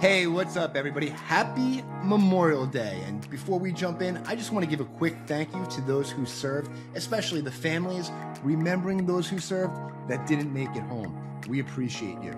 Hey, what's up, everybody? Happy Memorial Day. And before we jump in, I just want to give a quick thank you to those who served, especially the families, remembering those who served that didn't make it home. We appreciate you.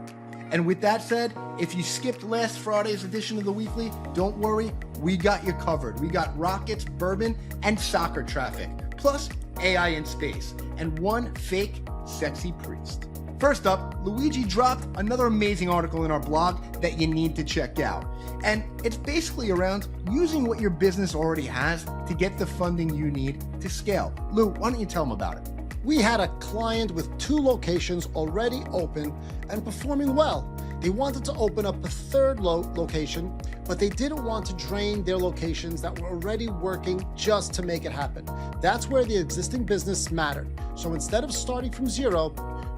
And with that said, if you skipped last Friday's edition of the Weekly, don't worry, we got you covered. We got rockets, bourbon, and soccer traffic, plus AI in space, and one fake sexy priest. First up, Luigi dropped another amazing article in our blog that you need to check out. And it's basically around using what your business already has to get the funding you need to scale. Lou, why don't you tell them about it? We had a client with 2 locations already open and performing well. They wanted to open up a third location, but they didn't want to drain their locations that were already working just to make it happen. That's where the existing business mattered. So instead of starting from zero,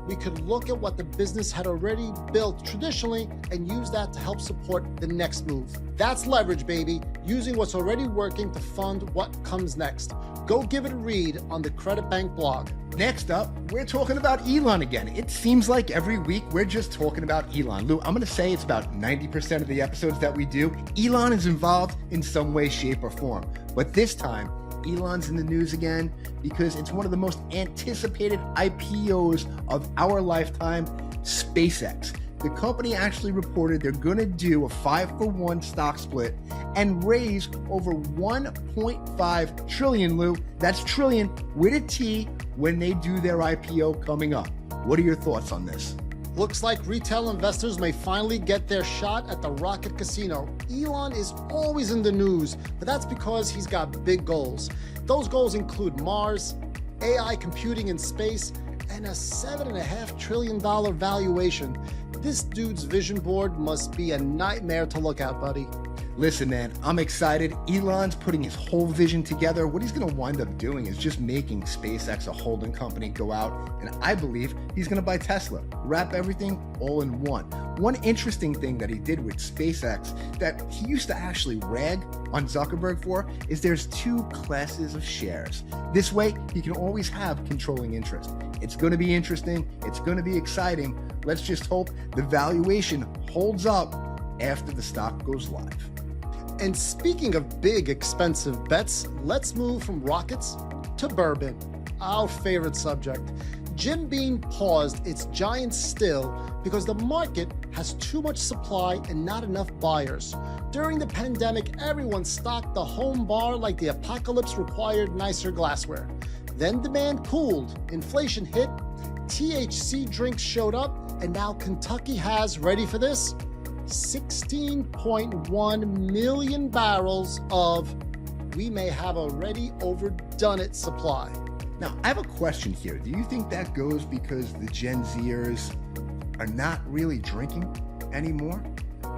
we could look at what the business had already built traditionally and use that to help support the next move. That's leverage, baby, using what's already working to fund what comes next. Go give it a read on the Credit Bank blog. Next up, we're talking about Elon again. It seems like every week we're just talking about Elon. Lou, I'm going to say it's about 90% of the episodes that we do. Elon is involved in some way, shape, or form. But this time, Elon's in the news again because it's one of the most anticipated IPOs of our lifetime, SpaceX. The company actually reported they're going to do a 5-for-1 stock split and raise over 1.5 trillion, Lou. That's trillion with a T when they do their IPO coming up. What are your thoughts on this? Looks like retail investors may finally get their shot at the Rocket Casino. Elon is always in the news, but that's because he's got big goals. Those goals include Mars, AI computing in space, and a $7.5 trillion valuation. This dude's vision board must be a nightmare to look at, buddy. Listen, man, I'm excited. Elon's putting his whole vision together. What he's going to wind up doing is just making SpaceX a holding company go out, and I believe he's going to buy Tesla, wrap everything all in one. One interesting thing that he did with SpaceX that he used to actually rag on Zuckerberg for is there's 2 classes of shares. This way, he can always have controlling interest. It's going to be interesting. It's going to be exciting. Let's just hope the valuation holds up after the stock goes live. And speaking of big, expensive bets, let's move from rockets to bourbon, our favorite subject. Jim Beam paused its giant still because the market has too much supply and not enough buyers. During the pandemic, everyone stocked the home bar like the apocalypse required nicer glassware. Then demand cooled, inflation hit, THC drinks showed up, and now Kentucky has, ready for this? 16.1 million barrels of we may have already overdone it supply. Now, I have a question here. Do you think that goes because the Gen Zers are not really drinking anymore?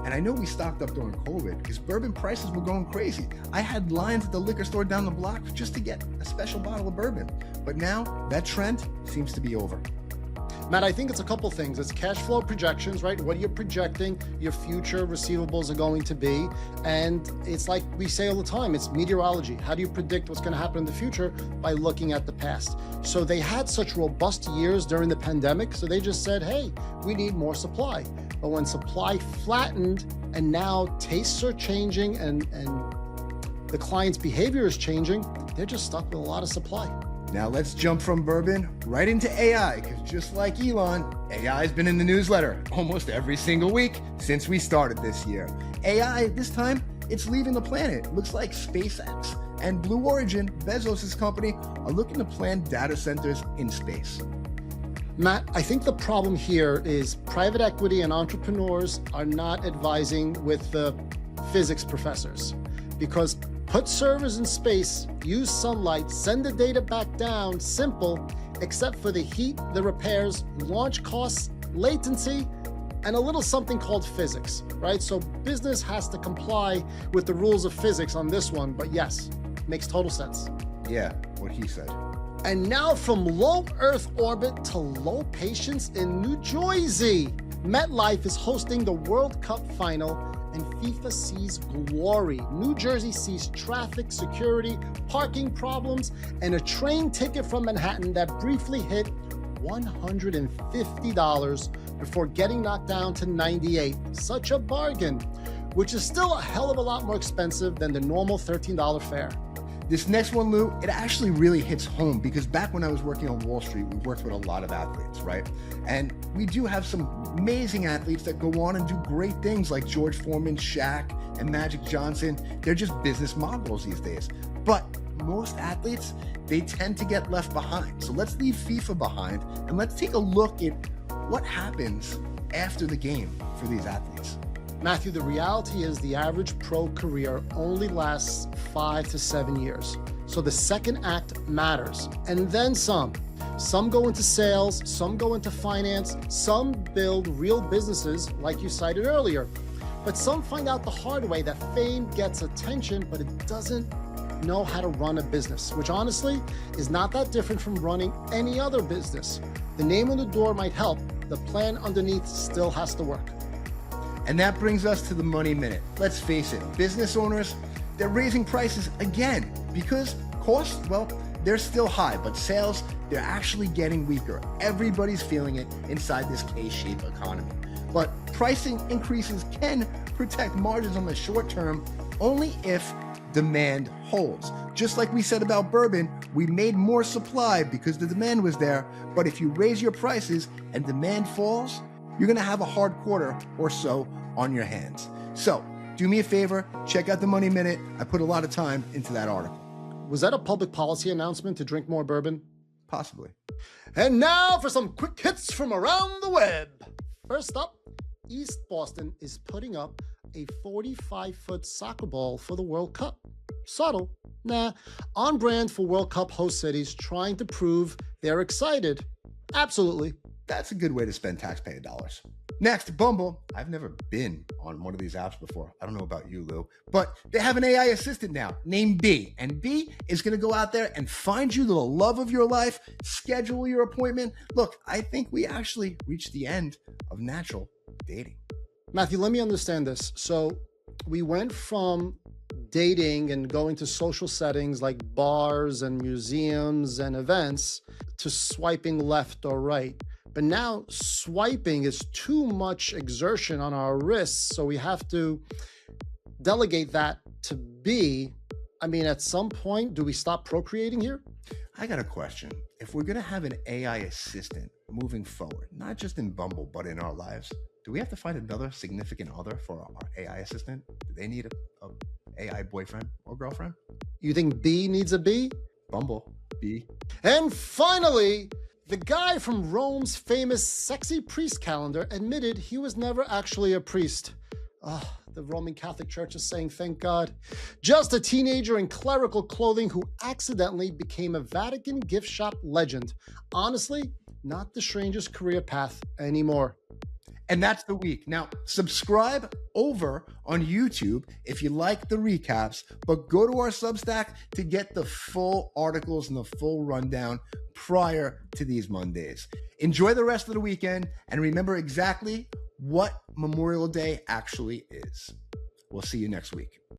And I know we stocked up during COVID because bourbon prices were going crazy. I had lines at the liquor store down the block just to get a special bottle of bourbon. But now that trend seems to be over. Matt, I think it's a couple things. It's cash flow projections, right? What you're projecting your future receivables are going to be. And it's like we say all the time, it's meteorology. How do you predict what's going to happen in the future? By looking at the past. So they had such robust years during the pandemic, so they just said, hey, we need more supply. But when supply flattened and now tastes are changing and the client's behavior is changing, they're just stuck with a lot of supply. Now let's jump from bourbon right into AI, because just like Elon, AI has been in the newsletter almost every single week since we started this year. AI, this time, it's leaving the planet. It looks like SpaceX and Blue Origin, Bezos' company, are looking to plan data centers in space. Matt, I think the problem here is private equity and entrepreneurs are not advising with the physics professors, because put servers in space, use sunlight, send the data back down, simple, except for the heat, the repairs, launch costs, latency, and a little something called physics, right? So business has to comply with the rules of physics on this one, but yes, makes total sense. Yeah, what he said. And now from low Earth orbit to low patience in New Jersey. MetLife is hosting the World Cup final and FIFA sees glory. New Jersey sees traffic, security, parking problems, and a train ticket from Manhattan that briefly hit $150 before getting knocked down to $98. Such a bargain. which is still a hell of a lot more expensive than the normal $13 fare. This next one, Lou, it actually really hits home because back when I was working on Wall Street, we worked with a lot of athletes, right? And we do have some amazing athletes that go on and do great things like George Foreman, Shaq, and Magic Johnson. They're just business moguls these days. But most athletes, they tend to get left behind. So let's leave FIFA behind and let's take a look at what happens after the game for these athletes. Matthew, the reality is the average pro career only lasts 5 to 7 years. So the second act matters, and then some. Some go into sales, some go into finance, some build real businesses like you cited earlier. But some find out the hard way that fame gets attention, but it doesn't know how to run a business, which honestly is not that different from running any other business. The name on the door might help, the plan underneath still has to work. And that brings us to the Money Minute. Let's face it, business owners, they're raising prices again because costs, well, they're still high, but sales, they're actually getting weaker. Everybody's feeling it inside this K-shaped economy. But pricing increases can protect margins on the short term only if demand holds. Just like we said about bourbon, we made more supply because the demand was there, but if you raise your prices and demand falls, you're gonna have a hard quarter or so on your hands. So do me a favor, check out the Money Minute. I put a lot of time into that article. Was that a public policy announcement to drink more bourbon? Possibly. And now for some quick hits from around the web. First up, East Boston is putting up a 45-foot soccer ball for the World Cup. Subtle? Nah. On brand for World Cup host cities trying to prove they're excited. Absolutely. That's a good way to spend taxpayer dollars. Next, Bumble. I've never been on one of these apps before. I don't know about you, Lou, but they have an AI assistant now named Bee. And Bee is going to go out there and find you the love of your life, schedule your appointment. Look, I think we actually reached the end of natural dating. Matthew, let me understand this. So we went from dating and going to social settings like bars and museums and events to swiping left or right. But now swiping is too much exertion on our wrists, so we have to delegate that to Bee. I mean, at some point, do we stop procreating here? I got a question. If we're going to have an AI assistant moving forward, not just in Bumble, but in our lives, do we have to find another significant other for our AI assistant? Do they need a AI boyfriend or girlfriend? You think Bee needs a Bee? Bumble, Bee. And finally, the guy from Rome's famous sexy priest calendar admitted he was never actually a priest. The Roman Catholic Church is saying, thank God. Just a teenager in clerical clothing who accidentally became a Vatican gift shop legend. Honestly, not the strangest career path anymore. And that's the week. Now, subscribe over on YouTube if you like the recaps, but go to our Substack to get the full articles and the full rundown prior to these Mondays. Enjoy the rest of the weekend and remember exactly what Memorial Day actually is. We'll see you next week.